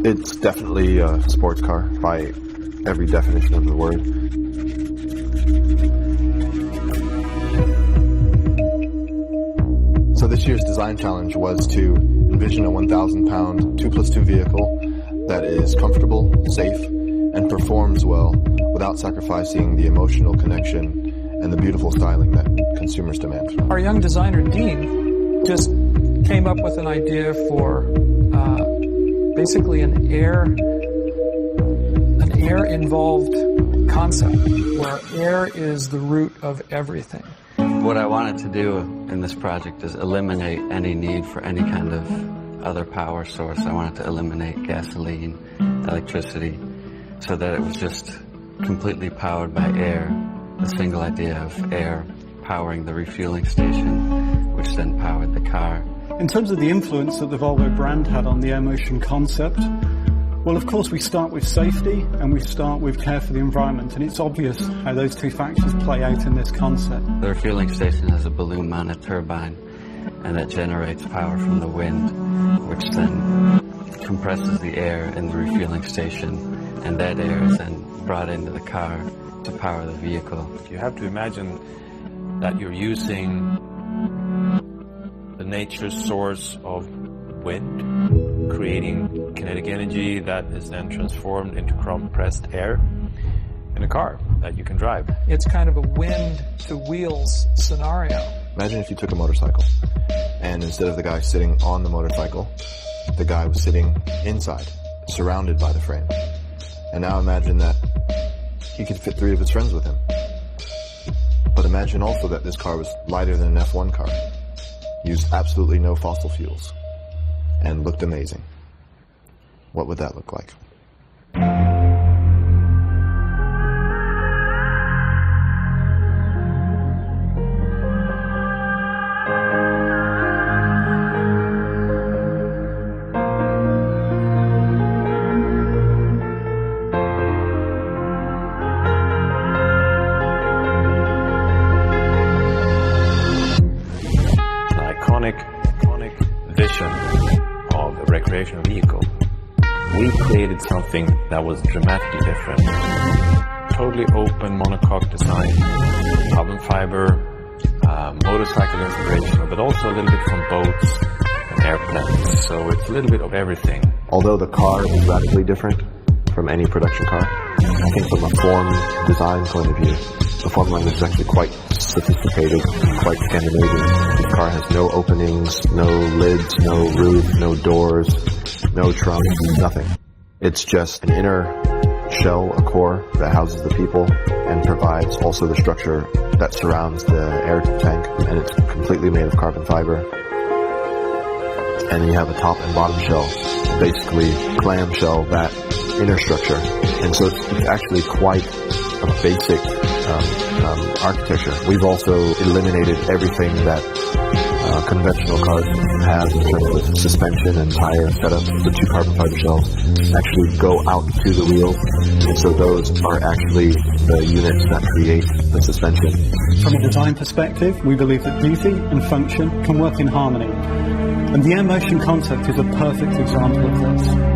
It's definitely a sports car by every definition of the word. So this year's design challenge was to envision a 1,000-pound 2+2 vehicle that is comfortable, safe, and performs well without sacrificing the emotional connection and the beautiful styling that consumers demand. Our young designer, Dean, just came up with an idea for basically an air-involved concept, where air is the root of everything. What I wanted to do in this project is eliminate any need for any kind of other power source. I wanted to eliminate gasoline, electricity, so that it was just completely powered by air. The single idea of air powering the refueling station, which then powered the car. In terms of the influence that the Volvo brand had on the Air Motion concept, well, of course, we start with safety and we start with care for the environment, and it's obvious how those two factors play out in this concept. The refueling station has a balloon-mounted turbine, and it generates power from the wind, which then compresses the air in the refueling station, and that air is then brought into the car to power the vehicle. You have to imagine that you're using the nature's source of wind, creating kinetic energy that is then transformed into compressed air in a car that you can drive. It's kind of a wind-to-wheels scenario. Imagine if you took a motorcycle, and instead of the guy sitting on the motorcycle, the guy was sitting inside, surrounded by the frame. And now imagine that he could fit 3 of his friends with him. But imagine also that this car was lighter than an F1 car, used absolutely no fossil fuels, and looked amazing. What would that look like? Iconic vision of a recreational vehicle. We created something that was dramatically different. Totally open monocoque design, carbon fiber, motorcycle inspiration, but also a little bit from boats and airplanes. So it's a little bit of everything. Although the car is radically different from any production car, I think from a form design point of view, the form line is actually quite sophisticated, quite Scandinavian. The car has no openings, no lids, no roof, no doors, no trunk, nothing. It's just an inner shell, a core that houses the people and provides also the structure that surrounds the air tank, and it's completely made of carbon fiber. And you have a top and bottom shell, basically clamshell, that inner structure. And so it's actually quite a basic architecture. We've also eliminated everything that conventional cars have in terms of suspension and tire setup. The 2 carbon fiber shells actually go out to the wheels, and so those are actually the units that create the suspension. From a design perspective, we believe that beauty and function can work in harmony, and the Air Motion concept is a perfect example of this.